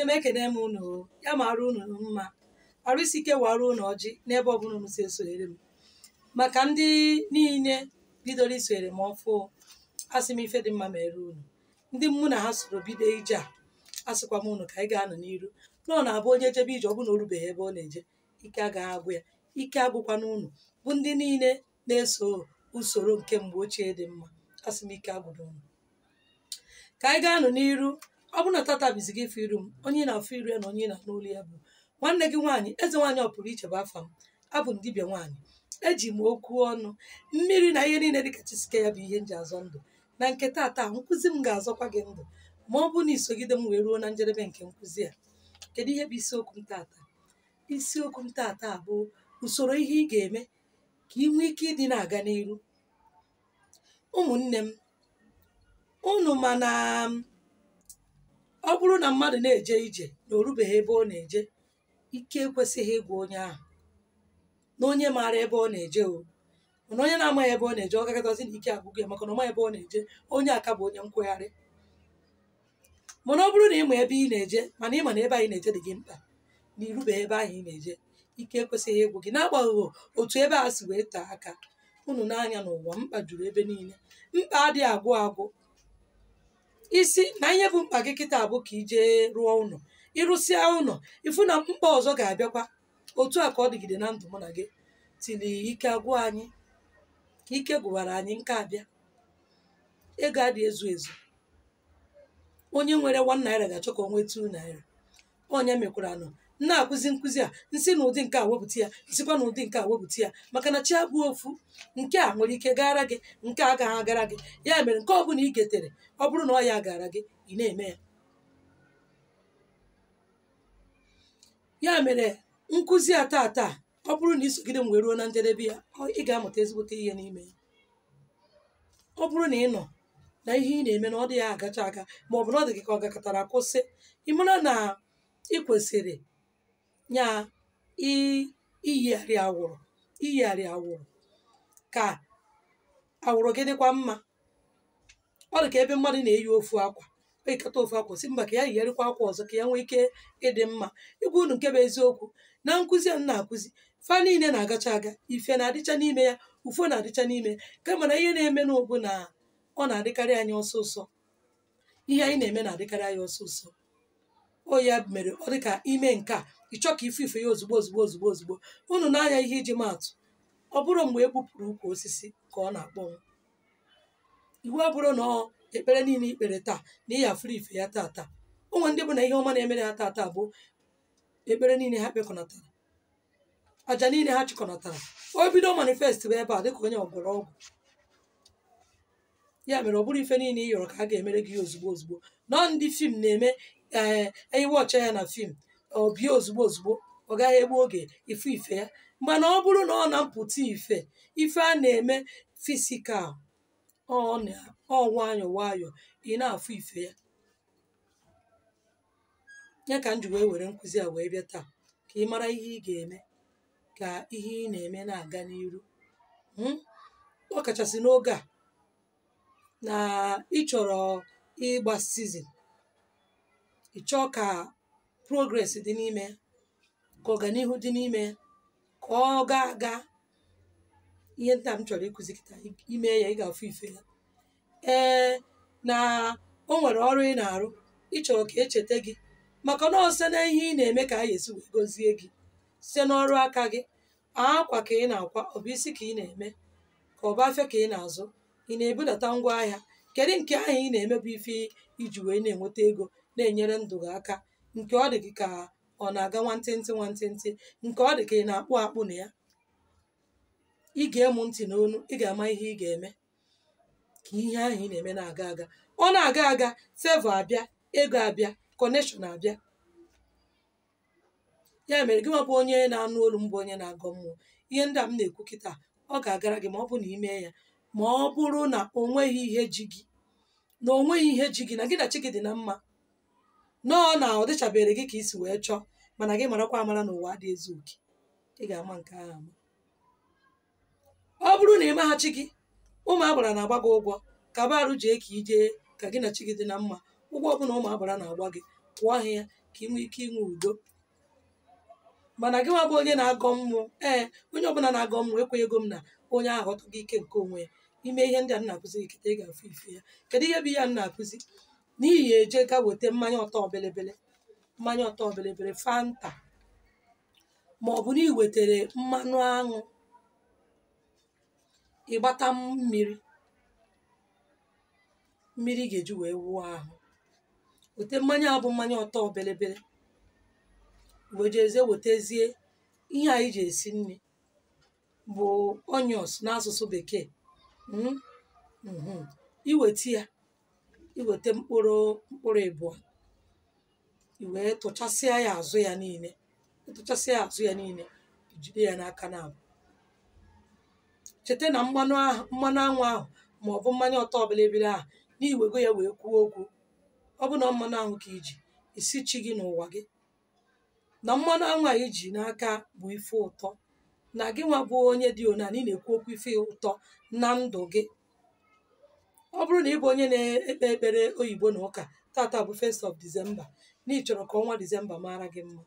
ụmụnne m ekene m unu ya mara unu mma arụ isi ike wara unu ọjị n'ebe ọbụla unu si esonyere m maka ndị niile bidoro isonyere m ọfụ asị m ife dị mma mere unu ndị mụ na ha soro bido ije a asịkwa m unu ka anyị ga-anọ n'iru nọ na-abụ onye jebe ije ọ bụ na o rubeghị ebe ọ na-eje ike agaghị agwụ ya ike agwụkwa n'unu bụ ndị niile na-eso usoro nke mgbe ochie dị mma asị m ike agwụdo unu ka anyị ga-anọ n'iru. Ọ bụrụ na tata bizi gị ife iru m onye na-afụ iru ya na onye na-anụ olu ya bụ nwanne gị nwaanyị eze nwaanyị ọ pụrụ iche bụ afa m abụ m dibịa nwaanyị eji m okwu ọnụ mmiri na ihe niile dịka chisike ya bụ ihe nji azọ ndụ na nke tata nkụzi m ga-azọkwa gị ndụ ma ọ bụ na isogide m wee ruo na njedebe nke nkụzi a. Kedu ihe bụ isiokwu m tata? Isiokwu m tata bụ usoro ihe ị ga-eme ka ị nwee ike ịdị na-aga n'iru. Ụmụnne m unu mana ọ bụrụ na mmadụ na-eje ije na o rubeghị ebe ọ na-eje ike ekwesịghị ịgwa onye ahụ na onye maara ebe ọ na-eje o mana onye na-amaghị ebe ọ na-eje ọ gakọtazi na ike agwụgụ ya maka na ọ maghị ebe ọ na-eje onye aka bụ onye nkwegharị. Mana ọ bụrụ na ịma ebe ị na-eje mana ịma na ebe anyị na-eje dị gị mkpa na irubeghị ebe ahụ ị na-eje ike ekwesịghị ịgwụ gị n'agbanyeghị otu ebe a si wee taa aka. Unu n'anya n'ụwa mkpa juru ebe niile, mkpa adịghị agwụ agwụ. Isi na ihe bụ mkpa gị kịta bụ ka ije rụọ ụlọ ịrụsịa ụlọ ifu na mkpa ọzọ ga-abịakwa otu a ka ọ dịgide na ndụ mụ na gị tili ike agwụ anyị ka ike gwụwara anyị nke abịa ego adị ezu ezu. Onye nwere 1 naira ga-achọ ka o nwee 2 naira. Onye mekwara nọ na-akụzi nkụzi a nsị na ụdị nke a wepụta ya nsikwa na ụdị nke a wepụta ya maka na chi abụ ofu nke a nwere ike gara gị nke a agaghị agara gị ya mere nke ọ bụla ị getere ọ bụrụ na ọ ya gara gị ị na-eme ya. Ya mere nkụzi a tata ọ bụrụ na isogide m wee ruo na njedebe ya ị ga-amụta ezigbote ihe n'ime ya. Ọ bụrụ na ị nọ na ihe ị na-eme na ọ dị ya agacha aga ma ọ bụ na ọ dị gị ka ọ gakọtara kwụsị ị mara na ị kwesịrị nya iyigharị awụrụ ka awụrụ gị dịkwa mma. Ọ dị ka ebe mmadụ na-eyi ofu akwa ekata ofu akwa si mba ka ya yigharịkwa akwa ọzọ ka ya nwee ike ịdị mma. Ịgwa unu nke bụ eziokwu na nkụzi a na-akụzi fa niile na-agacha aga ife na-adịcha n'ime ya ufo na-adịcha n'ime kama na ihe na-eme n'ogbu na ọ na-adịkarị anyị ọsọsọ ihe anyị na-eme na-adịkarị anyị ọsọsọ. O ya mere ọ dịka ime nke a ịchọ ka ife ya ozugbo. Unu na-anya ihe iji maatụ ọ bụrụ mgbe egbupụrụ ukwu osisi ka ọ na-akpọnwụ. Iwu abụrụ na ekpere niile ikpere taa na ị yafuru ife ya tata. Ụmụ ndị bụ na ihe ọma na-emere ha tata bụ ekpere niile ha kpekọnatara aja niile ha chịkọnatara o bido manifest bụ ebe a dịka onye ọgwọrọ ọgwụ. Ya mere ọ bụrụ ife niile ị yọrọ ka a ga-emere gị ozugbo nọ ndị fim na-eme eyiwe ọcha ya na fim ọ bie ozugbo ọ gaghị egbu oge ifu ife ya mana ọ bụrụ na ọ na mpụta ife a na-eme fisikal ọ nwayọ ị na-afụ ife ya. Ya ka m ji wee were nkụzi a wee bịa taa ka ị mara ihe ị ga-eme ka ihe ị na-eme na-aga n'iru. Ọ kachasị n'oge a na ị chọrọ ịgba sizin ị chọọ ka progress dị n'ime ya ka ọganihu dị n'ime ya ka ọ ga-aga. Ihe nta m chọrọ ịkụzi kịta ime ya ị ga-afụ ife ya. Na o nwere ọrụ ị na-arụ ị chọrọ ka echeta gị maka na ọsọ na ihe ị na-eme ka a ga-esi wee gozie gị site n'ọrụ aka gị. Akwa ka ị na-akwa ọ bụ isi ka ị na-eme ka ọ bụ afịa ka ị na-azụ ị na-ebudata ngwa ahịa kedu nke ahụ ị na-eme bụ ife iji wee na-enweta ego na-enyere ndụ gị aka nke ọ dị gị ka ọ na-aga nwantịntị nke ọ dị ka ị na-akpụ akpụ na ya. Ị ga-emu ntị n'onu ị ga-ama ihe ị ga-eme ka ihe ahụ ị na-eme na-aga aga ọ na-aga aga favor abịa ego abịa connection abịa. Ya mere gị nwabụ onye na-anụ olu mbụ onye na-agọ mmụọ ihe ndị a m na-ekwu kịta ọ ga-agara gị ma ọ bụ na ime ya ma ọ bụrụ na o nweghị ihe ji gị na gị na chi gị dị na mma nọọ na ọ dịchabere gị ka isi wee chọọ mana gị marakwa amara na ụwa dị ezu oke ị ga-ama nke ahụ ama. Ọ bụrụ na ịmaghachi gị ụmụ agbara na-agba gị ụgwọ ka barụ jee ka ije ka gị na chi gị dị na mma ụgwọ ọbụla ụmụ agbara na-agba gị kwụọ ha ya ka ị nwee ike inwe udo. Mana gị nwa bụ onye na-agọ mmụọ, onye ọbụla na-agọ mmụọ ekwenyego m na onye ahụ ọtọghị ike nke onwe ya. Ime ihe ndị a na-akụzi gị kịta ị ga-afụ ife ya. Kedu ihe bụ ihe a na-akụzi? N'ihi ya eje ga weta mmanya ọtọ belebele Fanta, ma ọ bụ na ị wetere mmanụ aṅụ, ịgbata mmiri ga-eji wee wụọ ahụ. Wete mmanya bụ mmanya ọtọ belebele, wejezie wetezie ihe anyị ji esi nri bụ onions n'asụsụ bekee. Iweta mkpụrụ ịbụọ, iwee tụchasịa ya azụ ya niile, jide ya n'aka na abụ. Cheta na mmanụ aṅụ ahụ ma ọ bụ mmanya ọtọ belebele ahụ n'iwego ya wee kwuo okwu. Ọ bụ na mmanụ aṅụ ka iji isi chi gị n'ụwa gị, na mmanụ aṅụ a iji n'aka bụ ife ụtọ, na gị nwa bụ onye dị ona ị na-ekwu okwu ife ụtọ na ndụ gị. Ọ bụrụ na ị bụ onye na-ekpe ekpere oyibo na ụka, tata bụ 1st of December, na ị chọrọ ka ọnwa December mara gị mma,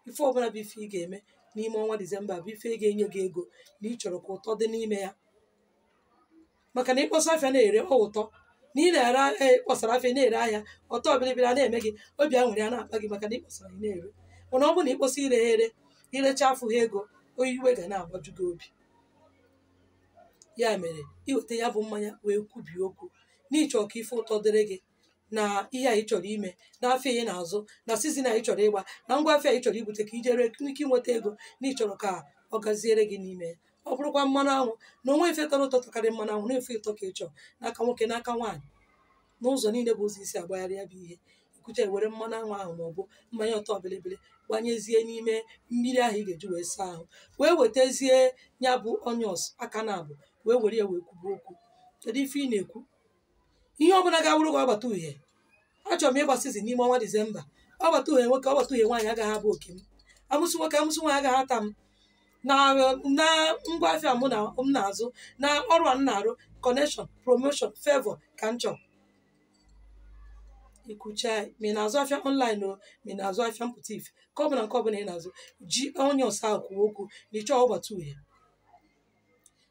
ife ọbụla bụ ife ị ga-eme n'ime ọnwa December bụ ife ga-enye gị ego, na ị chọrọ ka ụtọ dị n'ime ya. Maka na ịkpọsa afịa na-ere ụtọ, na ị na-ere kpọsara afịa na-ere ahịa ọtọ bilibili a na-eme gị obi aṅụrị a na-akpa gị maka na ịkpọsara ị na-ere. Mana ọ bụrụ na ịkpọsa ire ha ere, irecha afụ ha ego, oyiwe ga na-agbaju gị obi. Ya mere iweta ya bụ mmanya wee kwubie okwu n'ịchọ ka ife ụtọ dịrị gị, na ihe a ị chọrọ ime, na afịa ị na-azụ, na sizin a ị chọrọ ịgba, na ngwa afịa ị chọrọ ibute ka ijere ike inweta ego, na ịchọrọ ka ọ gaziere gị n'ime ya. Ọ bụrụkwa mmanụ aṅụ, na onwe ife tọrọ ụtọ karịa mmanụ aṅụ, na-efe ụtọ ka ị chọrọ n'aka nwoke n'aka nwaanyị, n'ụzọ niile bụ ụzọ isi agbagharị ya bụ ihe. Ikwucha ewere mmanụ aṅụ ahụ ma ọ bụ mmanya ọtọ belebele gbanyezie n'ime mmiri ahụ ị ga-eji wee saa ahụ, wee wetezie ya bụ onions aka na abụ, wee were ya wee kwuba okwu. Kedu ife ị na-ekwu? Ihe ọbụla ga-awụrụ gị ọgbata uhie, achọrọ m ịgbasizi n'ime ọnwa Disemba. Ọgbata uhie nwoke, ọgbata uhie nwaanyị agaghị abụ oke m. Amụsị nwoke, amụsị nwaanyị agaghị ata m. Na ngwa afịa m na-azụ, na ọrụ a m na-arụ, connection, promotion, favor ka m chọrọ. Ikwucha ma ị na-azụ afịa online o, ma ị na-azụ afịa mpụta ife, ka ọ bụla nke ọbụla ị na-azụ, ji onions ahụ kwuo okwu na ịchọọ ọgbata uhie,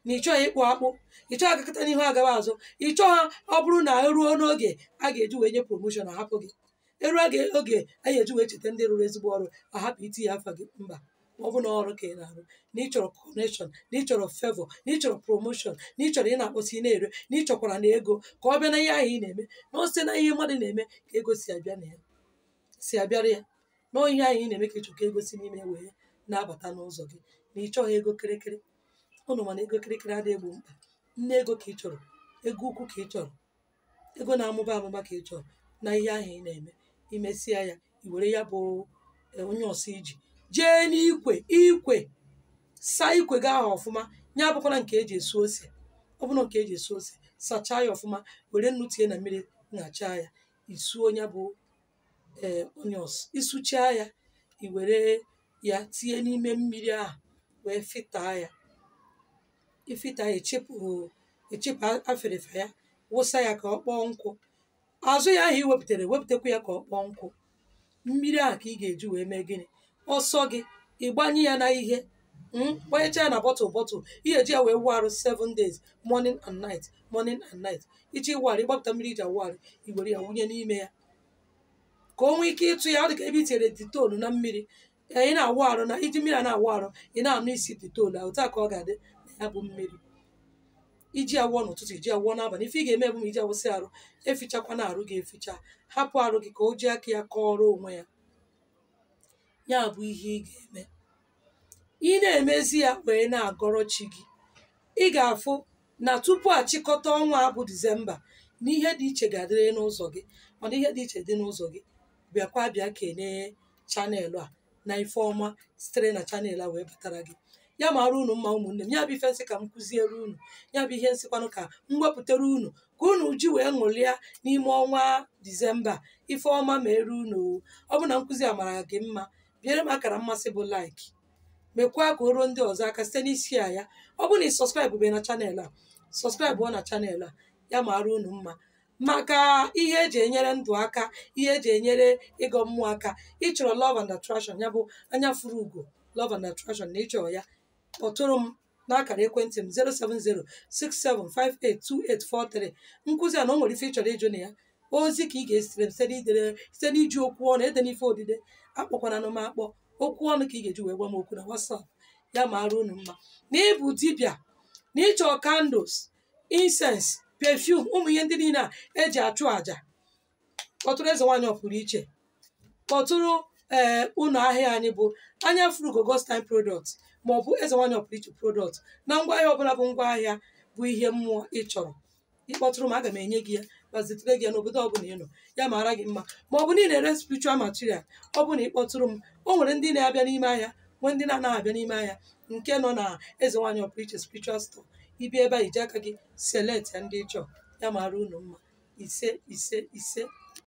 na ịchọọ ịkpụ akpụ, ịchọọ agakọta n'ihu agawa azụ, ịchọọ ha. Ọ bụrụ na eruo n'oge a ga-eji wee nye promotion, ahapụ gị. Eruo oge a ga-eji wee cheta ndị rụrụ ezigbo ọrụ, ahapụ itinye afa gị. Mba, ọ bụ na ọrụ ka ị na-arụ, na ị chọrọ connection, na ị chọrọ favor, na ị chọrọ promotion, na ị chọrọ ị na-akpọsi ị na-ere, na ị chọkwara na ego ka ọ bịa na ihe ahụ ị na-eme, na o site na ihe mmadụ na-eme ka ego si abịara ya, na ihe ahụ ị na-eme ka ị chọrọ ka ego si n'ime wee na-abata n'ụzọ gị, na ị chọghị ego kịrịkịrị. Ụnụ mana ego kịrịkịrị adịghị egbo mkpa. Nne ego ka ị chọrọ, ego ukwu ka ị chọrọ, ego na-amụba amụba ka ị chọrọ, na ihe ahụ ị na-eme. Imesịa ya, i were ya bụ onye ọsọ iji jee n'ikwe saa ikwe gị ahụ ọfụma. Nya abụkwala nke eji esu ose. Ọ bụrụ nke eji esu ose, sachaa ya ọfụma, were nnu tie na mmiri, ṅachaa ya, isuo ya bụ onions. Isuchaa ya, i were ya tinye n'ime mmiri ahụ wee fịtaa ya. Ifita ya, echepụ afịrịfa ya, wụsa ya ka ọ kpọọ nkụ. Azụ ya ahụ wepụtakwa ya ka ọ kpọọ nkụ. Mmiri ahụ ka ị ga-eji wee mee gịnị? Ọsọ gị ịgbanye ya na ihe, gbanyecha ya na bọtụl. Ihe eji ya wee wụ arụ 7 days, morning and night. Ichi ịwụ arụ, ịgbapụta mmiri iji awụ arụ, i were ya wunye n'ime ya ka o nwee ike ịtụ ya. Ọ dị ka ebe i tinyere ditolu na mmiri, ị na-awụ arụ, na iji mmiri a na-awụ arụ, ị na-anụ isi ditolu ahụ. Otu a ka ọ ga-adị na ya bụ mmiri. Iji awụọ n'ụtụtụ, iji awụọ n'abalị. Ife ị ga-eme bụ ma iji awụsị arụ, efichakwa na arụ gị eficha, hapụ arụ gị ka o ji aka ya kọọrọ onwe ya. Ya bụ ihe ị ga-eme. Ị na-emezi ya wee na-agọrọ chi gị, ị ga-afụ na tupu achịkọta ọnwa bụ Disemba, na ihe dị iche ga-adịrị n'ụzọ gị. Mana ihe dị iche dị n'ụzọ gị, bịa kelee chanelụ a na ife ọma sitere na chanel a wee batara gị. Ya mara unu mma ụmụnne m. Ya bụ ife nsị ka m kụziere unu, ya bụ ihe nsịkwanụ ka m wepụtara unu, ka unu ji wee ṅụrịa n'ime ọnwa Disemba. Ife ọma ma eru unu. Ọ bụ na nkụzi a mara gị mma, biere m akara mmasị bụ like, mekwa ka o ruo ndị ọzọ aka site n'isi ya. Ọ bụ na ị sọskraịbụ be na chanel a, sọskraịbụ na chanel a. Ya mara unu mma. maka ihe eji enyere ndụ aka, ihe eji enyere ịgọ mmụọ aka. Ị chọrọ love and attraction, ya bụ anya furu ugo, love and attraction, na ịchọrọ ya, kpọtụrụ m n'akara ekwentị m 07067582843. nkụzi a na o nwere ife ị chọrọ ịjụ na ya, ozi ka ị ga-esitere m site n'iji okwu ọnụ, ede n'ife odide, akpọkwana m akpọ, okwu ọnụ ka ị ga-eji wee gwa m okwu na WhatsApp. Ya mara unu mma. Na ịbụ dibịa, na ịchọ candles, incense, perfume, ụmụ ihe ndị niile a eji achụ àjà, kpọtụrụ eze nwaanyị ọpụrụ iche, kpọtụrụ ụlọ ahịa anyị bụ anya furu ugo God's product, ma ọ bụ eze nwaanyị ọpụrụ iche product. Na ngwaahịa ọbụla bụ ngwaahịa bụ ihe mmụọ ị chọrọ, ịkpọtụrụ m, aga m enye gị ya, gbazitere gị ya n'obodo ọbụla ị nọ. Ya mara gị mma. Ma ọ bụ niile ere spiritual material, ọ bụ na ịkpọtụrụ m. O nwere ndị na-abịa n'ime ahịa, nwee ndị na-anaghị abịa n'ime ahịa, nke nọ na eze nwaanyị ọpụrụ iche spiritual store. Ibi ebe a iji aka gị select ya ndị ị chọrọ. Ya mara unu mma. Ise ise ise.